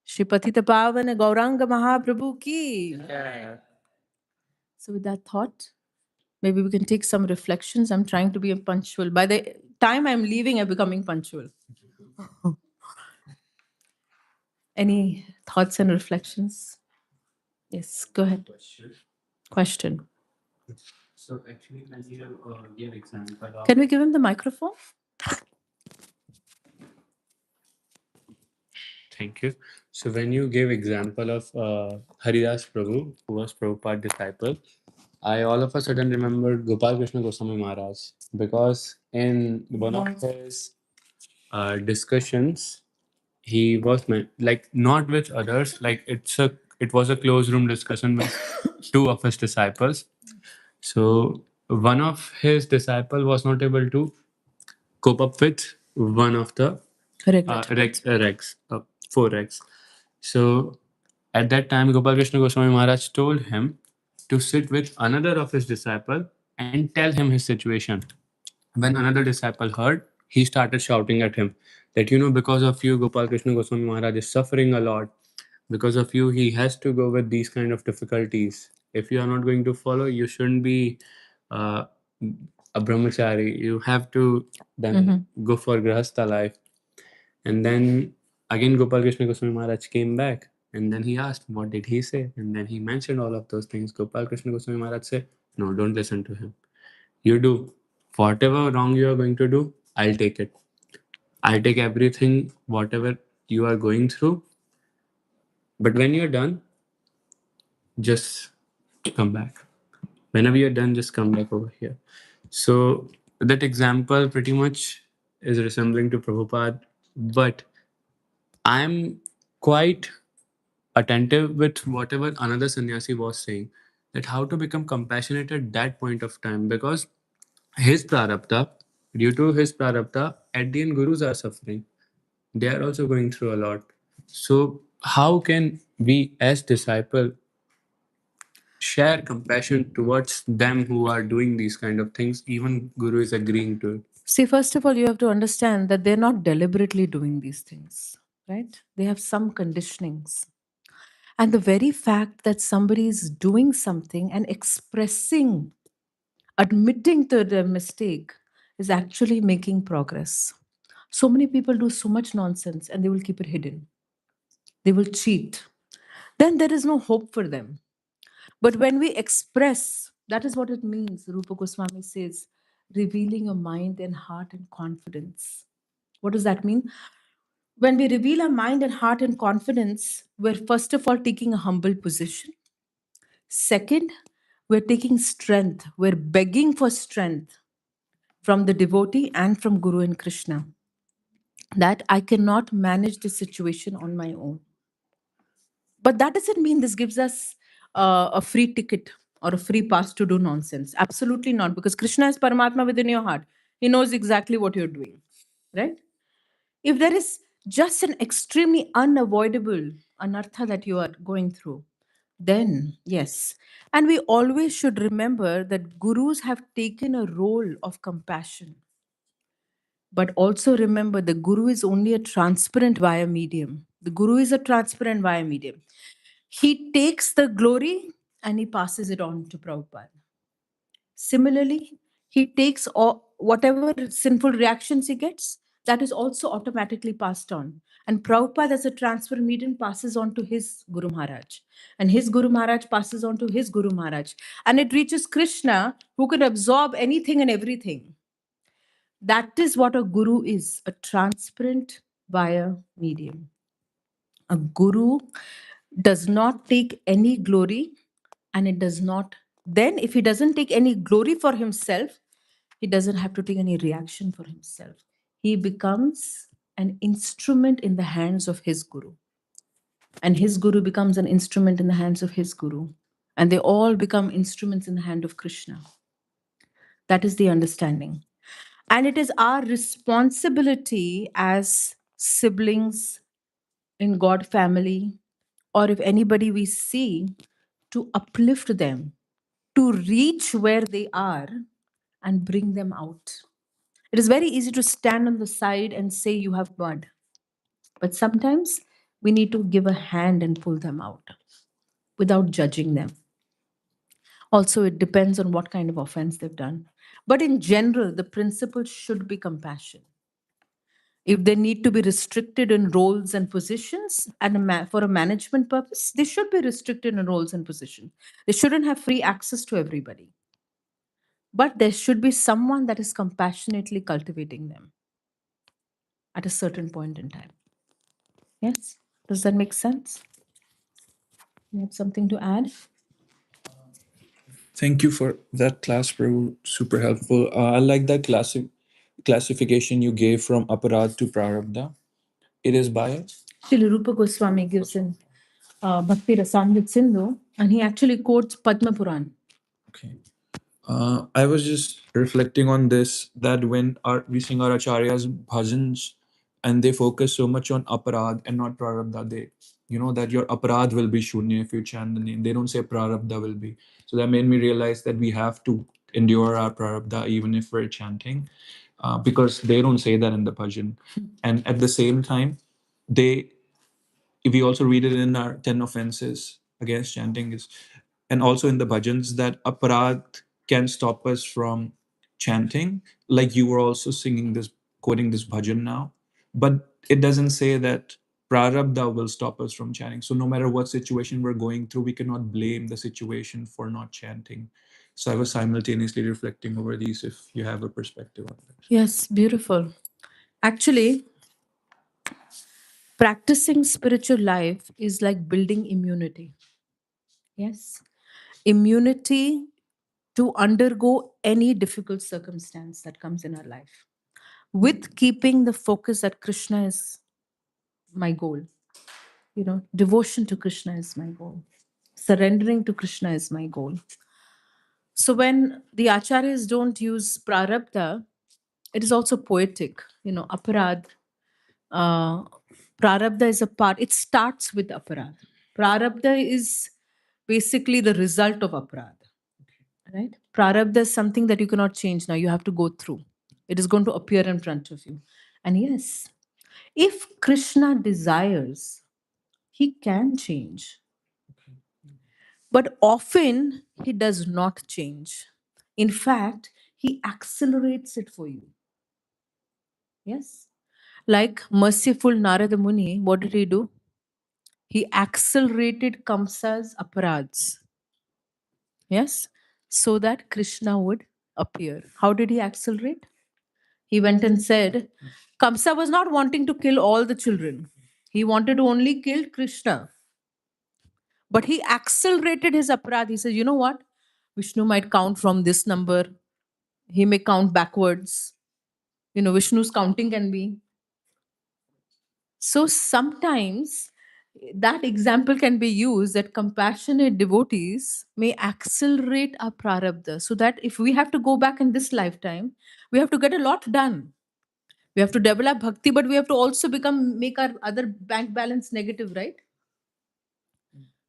Shri Patita Pavana Gauranga Mahaprabhu ki. So with that thought, maybe we can take some reflections. I'm trying to be punctual. By the time I'm leaving, I'm becoming punctual. Any thoughts and reflections? Yes, go ahead. Question. So actually, when you give example of Can we give him the microphone? Thank you. So when you gave example of Haridas Prabhu, who was Prabhupada disciple, I all of a sudden remembered Gopal Krishna Goswami Maharaj because in one of his discussions, he was like not with others, like it was a closed room discussion with two of his disciples. So one of his disciple was not able to cope up with one of the four regs. So at that time, Gopal Krishna Goswami Maharaj told him to sit with another of his disciple and tell him his situation. When another disciple heard, he started shouting at him that, because of you, Gopal Krishna Goswami Maharaj is suffering a lot. Because of you, he has to go with these kind of difficulties. If you are not going to follow, you shouldn't be uh, a brahmachari. You have to then go for grahastha life. And then again, Gopal Krishna Goswami Maharaj came back and then he asked, what did he say? And then he mentioned all of those things. Gopal Krishna Goswami Maharaj said, no, don't listen to him. You do whatever wrong you are going to do, I'll take it. I'll take everything, whatever you are going through. But when you're done, just come back. Whenever you're done, just come back over here. So that example pretty much is resembling to Prabhupada, but I'm quite attentive with whatever another sannyasi was saying, that how to become compassionate at that point of time, because his prarabdha, due to his prarabdha, at the end gurus are suffering. They are also going through a lot. So how can we as disciple share compassion towards them who are doing these kind of things, even guru is agreeing to it? See, first of all, you have to understand that they're not deliberately doing these things, right? They have some conditionings. And the very fact that somebody is doing something and expressing, admitting to their mistake is actually making progress. So many people do so much nonsense and they will keep it hidden. They will cheat. Then there is no hope for them. But when we express, that is what it means. Rupa Goswami says, revealing a mind and heart and confidence. What does that mean? When we reveal our mind and heart and confidence, we're first of all taking a humble position. Second, we're taking strength. We're begging for strength from the devotee and from Guru and Krishna that I cannot manage the situation on my own. But that doesn't mean this gives us a free ticket or a free pass to do nonsense. Absolutely not, because Krishna is Paramatma within your heart. He knows exactly what you're doing, right? If there is just an extremely unavoidable anartha that you are going through, then yes. And we always should remember that gurus have taken a role of compassion. But also remember the guru is only a transparent via medium. The guru is a transparent via medium. He takes the glory and he passes it on to Prabhupada. Similarly, he takes all, whatever sinful reactions he gets, that is also automatically passed on. And Prabhupada, as a transfer medium, passes on to his Guru Maharaj. And his Guru Maharaj passes on to his Guru Maharaj. And it reaches Krishna, who can absorb anything and everything. That is what a guru is, a transparent via medium. A guru does not take any glory, and it does not, then, if he doesn't take any glory for himself, he doesn't have to take any reaction for himself. He becomes an instrument in the hands of his guru, and his guru becomes an instrument in the hands of his guru, and they all become instruments in the hand of Krishna. That is the understanding. And it is our responsibility as siblings in God family, or if anybody we see, to uplift them, to reach where they are and bring them out. It is very easy to stand on the side and say you have mud, but sometimes we need to give a hand and pull them out without judging them. Also, it depends on what kind of offense they've done. But in general, the principle should be compassion. If they need to be restricted in roles and positions and for a management purpose, they should be restricted in roles and positions. They shouldn't have free access to everybody. But there should be someone that is compassionately cultivating them at a certain point in time. Yes? Does that make sense? You have something to add? Thank you for that class, Prabhu. Super helpful. I like that classification you gave from aparad to prarabdha. It is biased. Srila Rupa Goswami gives in Bhakti Rasamrit Sindhu, and he actually quotes Padma Puran. Okay. I was just reflecting on this that when we sing our acharyas bhajans and they focus so much on aparad and not prarabdha, they that your aparad will be shunya if you chant the name. They don't say prarabdha will be. So that made me realize that we have to endure our prarabdha even if we're chanting, because they don't say that in the bhajan. And at the same time, they we also read it in our 10 offenses against chanting is, and also in the bhajans, that aparad can stop us from chanting, like you were also singing this, quoting this bhajan now, but it doesn't say that prarabdha will stop us from chanting. So no matter what situation we're going through, we cannot blame the situation for not chanting. So I was simultaneously reflecting over these, if you have a perspective on that. Yes, beautiful. Actually, practicing spiritual life is like building immunity. Yes. Immunity to undergo any difficult circumstance that comes in our life, with keeping the focus that Krishna is my goal. Devotion to Krishna is my goal. Surrendering to Krishna is my goal. So when the acharyas don't use prarabdha, it is also poetic. Aparad. Uh, prarabdha is a part. It starts with aparad. Prarabdha is basically the result of aparad. Right? Prarabdha is something that you cannot change now. You have to go through. It is going to appear in front of you. And yes, if Krishna desires, he can change. But often he does not change. In fact, he accelerates it for you. Yes. Like merciful Narada Muni, what did he do? He accelerated Kamsa's aparads. Yes. So that Krishna would appear. How did he accelerate? He went and said, Kamsa was not wanting to kill all the children. He wanted to only kill Krishna. But he accelerated his aparad. He said, you know what? Vishnu might count from this number. He may count backwards. Vishnu's counting can be. So sometimes that example can be used that compassionate devotees may accelerate our prarabdha so that if we have to go back in this lifetime, we have to get a lot done. We have to develop bhakti, but we have to also make our other bank balance negative, right?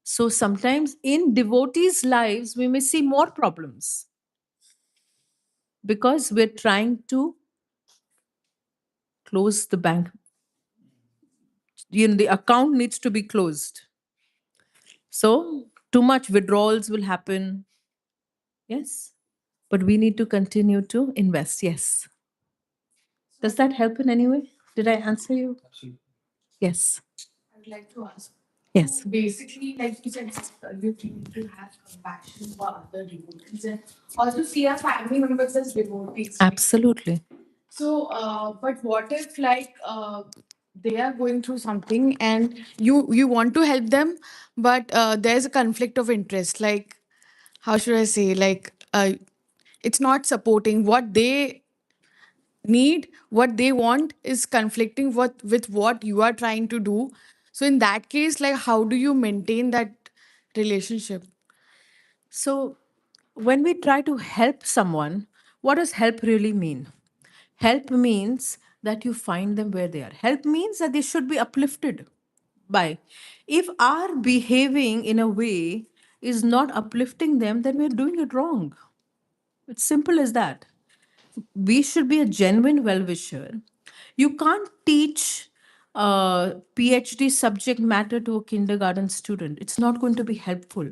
So sometimes in devotees' lives, we may see more problems because we're trying to close the bank. The account needs to be closed. So too much withdrawals will happen. Yes. But we need to continue to invest. Yes. Does that help in any way? Did I answer you? Yes. I'd like to ask. Yes. Basically, like you said, you need to have compassion for other devotees and also see our family members as devotees. Absolutely. So, but what if like they are going through something and you want to help them, but there's a conflict of interest. Like, how should I say? Like, it's not supporting what they need, what they want is conflicting with what you are trying to do. So in that case, like, how do you maintain that relationship? So when we try to help someone, what does help really mean? Help means that you find them where they are. Help means that they should be uplifted by. If our behaving in a way is not uplifting them, then we're doing it wrong. It's simple as that. We should be a genuine well wisher. You can't teach PhD subject matter to a kindergarten student. It's not going to be helpful.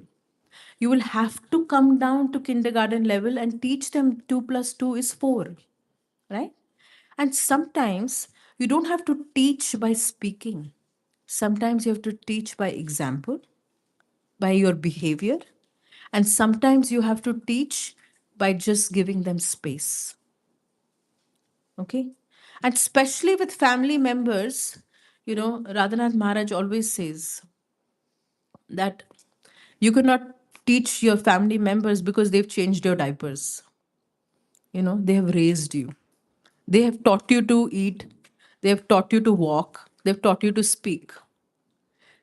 You will have to come down to kindergarten level and teach them 2 plus 2 is 4, right? And sometimes you don't have to teach by speaking. Sometimes you have to teach by example, by your behavior, and sometimes you have to teach by just giving them space. Okay? And especially with family members, Radhanath Maharaj always says that you cannot teach your family members because they've changed your diapers. They have raised you. They have taught you to eat. They have taught you to walk. They've taught you to speak.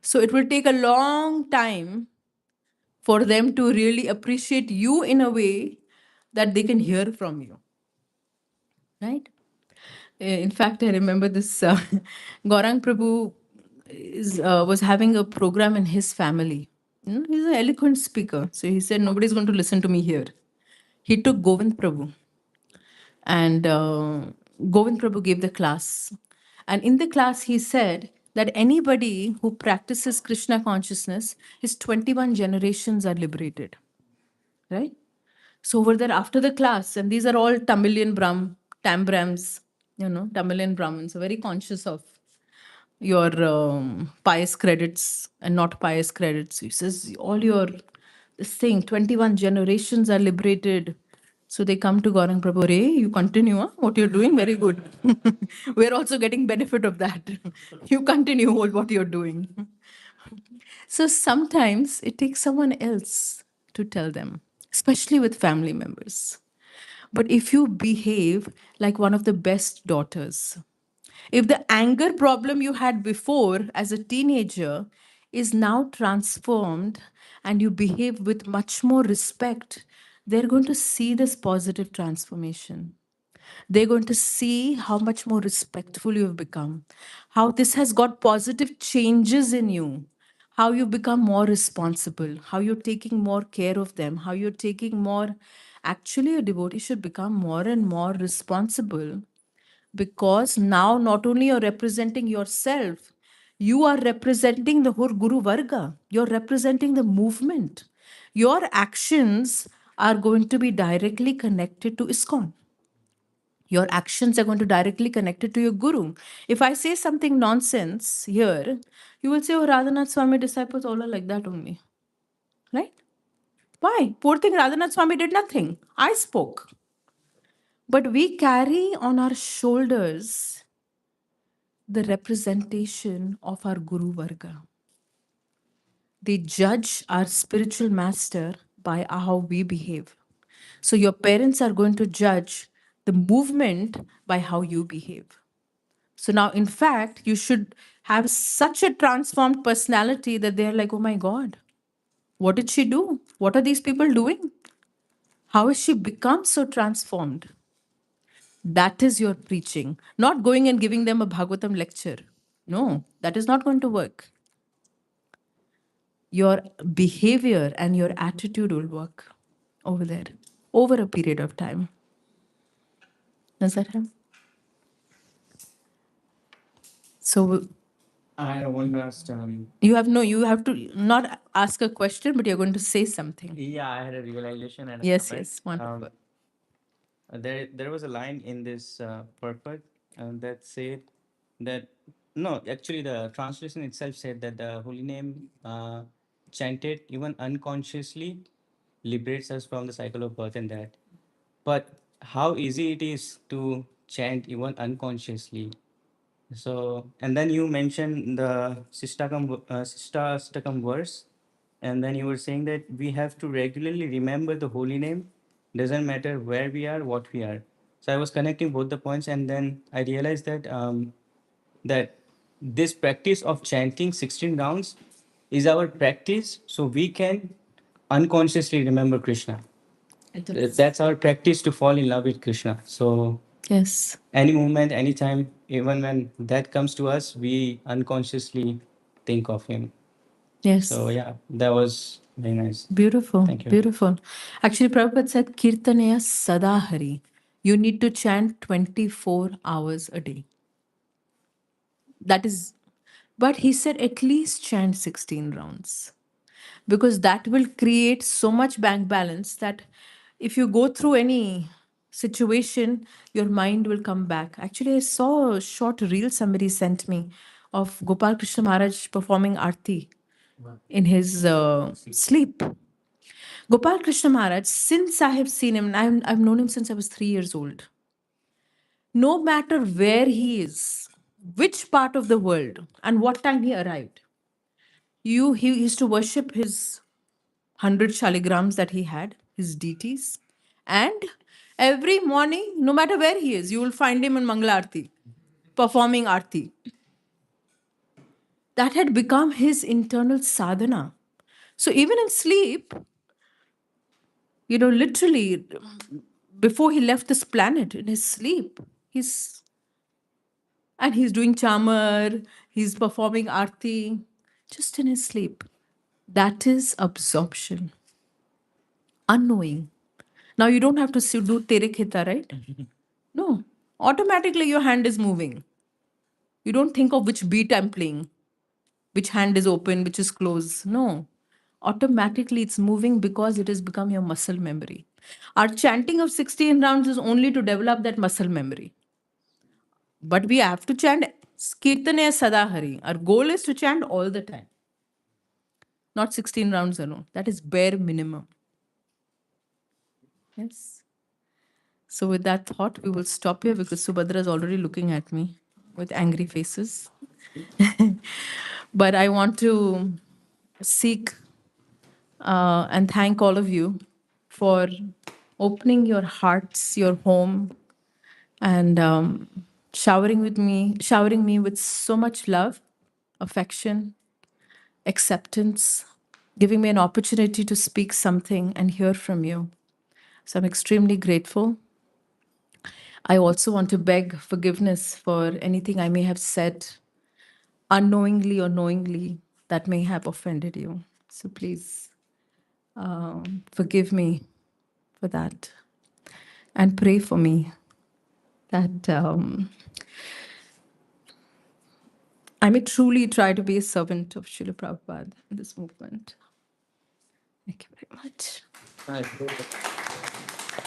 So it will take a long time for them to really appreciate you in a way that they can hear from you. Right? In fact, I remember this Gaurang Prabhu was having a program in his family. He's an eloquent speaker. So he said, nobody's going to listen to me here. He took Govind Prabhu. And Govind Prabhu gave the class. And in the class, he said that anybody who practices Krishna consciousness, his 21 generations are liberated. Right? So over there after the class, and these are all Tamilian Tambrams, Tamilian Brahmins, are very conscious of your pious credits and not pious credits. He says all your this thing, 21 generations are liberated. So they come to Gaurang Prabhu, Ray, you continue, huh? What you're doing, very good. We're also getting benefit of that. You continue what you're doing. So sometimes it takes someone else to tell them. especially with family members. But if you behave like one of the best daughters, if the anger problem you had before as a teenager is now transformed and you behave with much more respect, they're going to see this positive transformation. They're going to see how much more respectful you've become, how this has got positive changes in you, how you become more responsible, how you're taking more care of them, how you're taking more. Actually, a devotee should become more and more responsible, because now not only you're representing yourself, you are representing the whole Guru Varga, you're representing the movement. Your actions are going to be directly connected to ISKCON. Your actions are going to directly connect it to your guru. If I say something nonsense here, you will say, oh, Radhanath Swami disciples all are like that only. Right? Why? Poor thing, Radhanath Swami did nothing. I spoke. But we carry on our shoulders the representation of our Guru Varga. They judge our spiritual master by how we behave. So your parents are going to judge the movement by how you behave. So now, in fact, you should have such a transformed personality that they're like, oh my God, what did she do? What are these people doing? How has she become so transformed? That is your preaching, not going and giving them a Bhagavatam lecture. No, that is not going to work. Your behavior and your attitude will work over there over a period of time. Does that help? So I want to ask, you have to not ask a question, but you're going to say something. yeah, I had a realization and a Yes, comment. yes, wonderful. There was a line in this purport that said that no, actually the translation itself said that the holy name chanted even unconsciously liberates us from the cycle of birth and death. But how easy it is to chant even unconsciously. So, and then you mentioned the Sistastakam verse, and then you were saying that we have to regularly remember the holy name, doesn't matter where we are, what we are. So I was connecting both the points, and then I realized that this practice of chanting 16 rounds is our practice, so we can unconsciously remember Krishna. That's our practice to fall in love with Krishna. So Yes, any moment, anytime, even when that comes to us, we unconsciously think of him. yes. So yeah, that was very nice. Beautiful, Thank you. beautiful. Actually, Prabhupada said, Kirtanaya Sadahari. You need to chant 24 hours a day. That is, but he said at least chant 16 rounds, because that will create so much bank balance that if you go through any situation, your mind will come back. Actually, I saw a short reel somebody sent me of Gopal Krishna Maharaj performing Aarti in his sleep. Gopal Krishna Maharaj, since I have seen him, and I've known him since I was 3 years old, no matter where he is, which part of the world, and what time he arrived, he used to worship his 100 shaligrams that he had, his deities. And every morning, no matter where he is, you will find him in Mangala Aarti, performing Aarti. That had become his internal sadhana. So even in sleep, literally, before he left this planet, in his sleep, he's doing chamar, he's performing Aarti, just in his sleep. That is absorption, unknowing. Now you don't have to do tere kheta, right? No. Automatically your hand is moving. You don't think of which beat I'm playing, which hand is open, which is closed. No. Automatically it's moving because it has become your muscle memory. Our chanting of 16 rounds is only to develop that muscle memory. But we have to chant Kirtane Sadahari. Our goal is to chant all the time, not 16 rounds alone. That is bare minimum. Yes. So, with that thought, we will stop here because Subhadra is already looking at me with angry faces. But I want to seek and thank all of you for opening your hearts, your home, and showering me with so much love, affection, acceptance, giving me an opportunity to speak something and hear from you. So I'm extremely grateful. I also want to beg forgiveness for anything I may have said unknowingly or knowingly that may have offended you. So please forgive me for that and pray for me that I may truly try to be a servant of Srila Prabhupada in this movement. Thank you very much. Right.